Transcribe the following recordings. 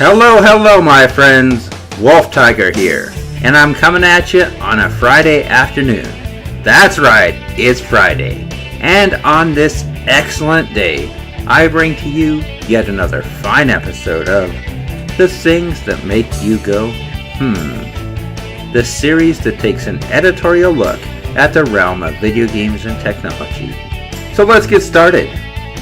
Hello, my friends. Wolf Tiger here, and I'm coming at you on a Friday afternoon. That's right, it's Friday, and on this excellent day, I bring to you yet another fine episode of The Things That Make You Go, the series that takes an editorial look at the realm of video games and technology. So let's get started.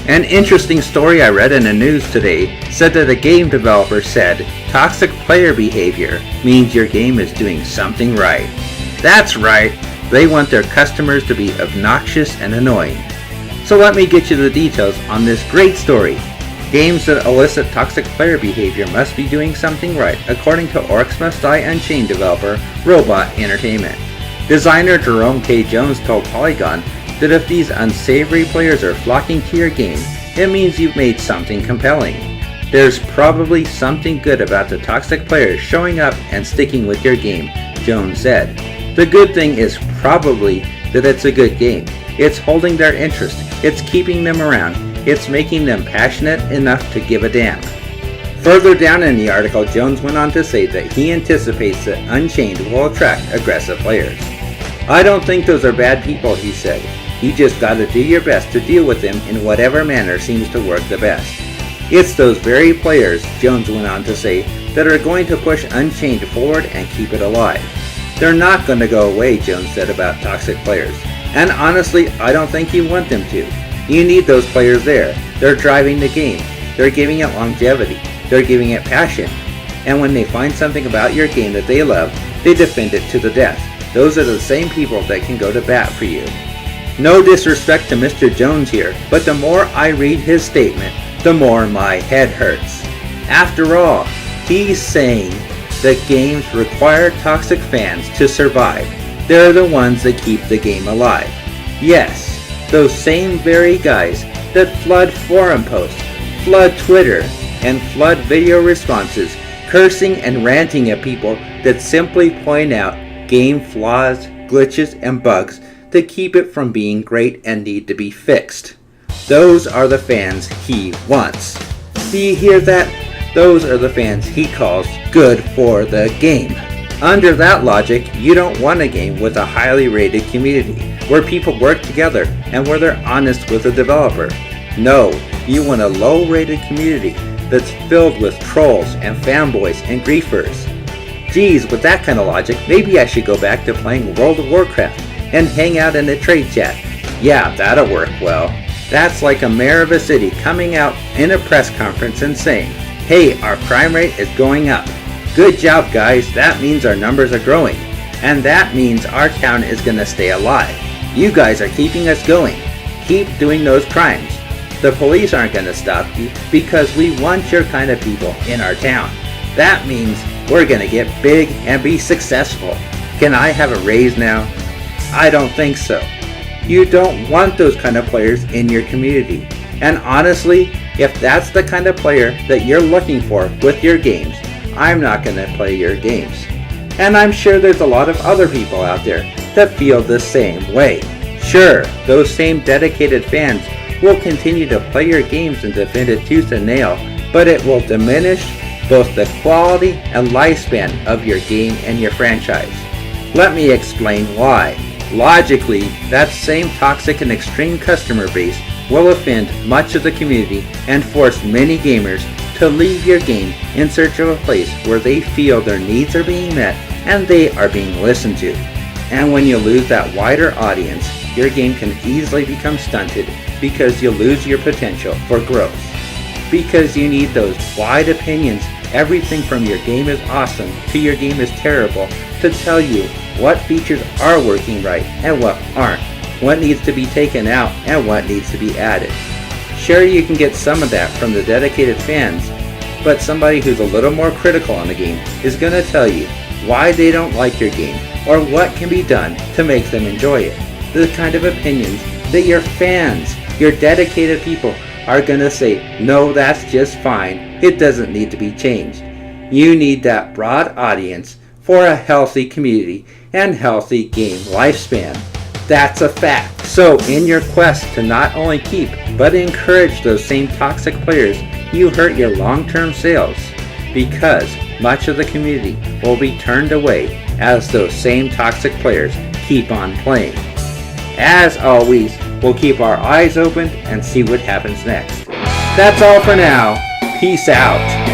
An interesting story I read in the news today said that a game developer said toxic player behavior means your game is doing something right. That's right, they want their customers to be obnoxious and annoying. So let me get you the details on this great story. Games that elicit toxic player behavior must be doing something right, according to Orcs Must Die Unchained developer Robot Entertainment. Designer Jerome K told Polygon that if these unsavory players are flocking to your game, it means you've made something compelling. There's probably something good about the toxic players showing up and sticking with your game, Jones said. The good thing is probably that it's a good game. It's holding their interest, it's keeping them around, it's making them passionate enough to give a damn. Further down in the article, Jones went on to say that he anticipates that Unchained will attract aggressive players. I don't think those are bad people, he said. You just gotta do your best to deal with them in whatever manner seems to work the best. It's those very players, Jones went on to say, that are going to push Unchained forward and keep it alive. They're not going to go away, Jones said about toxic players. And honestly, I don't think you want them to. You need those players there. They're driving the game. They're giving it longevity. They're giving it passion. And when they find something about your game that they love, they defend it to the death. Those are the same people that can go to bat for you. No disrespect to Mr. Jones here, but the more I read his statement, the more my head hurts. After all, he's saying that games require toxic fans to survive. They're the ones that keep the game alive. Yes, those same very guys that flood forum posts, flood Twitter, and flood video responses, cursing and ranting at people that simply point out game flaws, glitches, and bugs that keep it from being great and need to be fixed. Those are the fans he wants. Do you hear that? Those are the fans he calls good for the game. Under that logic, you don't want a game with a highly rated community, where people work together and where they're honest with the developer. No, you want a low-rated community that's filled with trolls and fanboys and griefers. Geez, with that kind of logic, maybe I should go back to playing World of Warcraft and hang out in the trade chat. Yeah, that'll work well. That's like a mayor of a city coming out in a press conference and saying, hey, our crime rate is going up. Good job, guys. That means our numbers are growing. And that means our town is going to stay alive. You guys are keeping us going. Keep doing those crimes. The police aren't going to stop you because we want your kind of people in our town. That means we're going to get big and be successful. Can I have a raise now? I don't think so. You don't want those kind of players in your community. And honestly, if that's the kind of player that you're looking for with your games, I'm not going to play your games. And I'm sure there's a lot of other people out there that feel the same way. Sure, those same dedicated fans will continue to play your games and defend it tooth and nail, but it will diminish both the quality and lifespan of your game and your franchise. Let me explain why. Logically, that same toxic and extreme customer base will offend much of the community and force many gamers to leave your game in search of a place where they feel their needs are being met and they are being listened to. And when you lose that wider audience, your game can easily become stunted because you lose your potential for growth. Because you need those wide opinions, everything from your game is awesome to your game is terrible, to tell you what features are working right and what aren't, what needs to be taken out and what needs to be added. Sure, you can get some of that from the dedicated fans, but somebody who's a little more critical on the game is going to tell you why they don't like your game or what can be done to make them enjoy it. The kind of opinions that your fans, your dedicated people, are going to say, no, that's just fine, it doesn't need to be changed. You need that broad audience for a healthy community and healthy game lifespan. That's a fact. So in your quest to not only keep, but encourage those same toxic players, you hurt your long-term sales. because much of the community will be turned away as those same toxic players keep on playing. As always, we'll keep our eyes open and see what happens next. That's all for now. Peace out.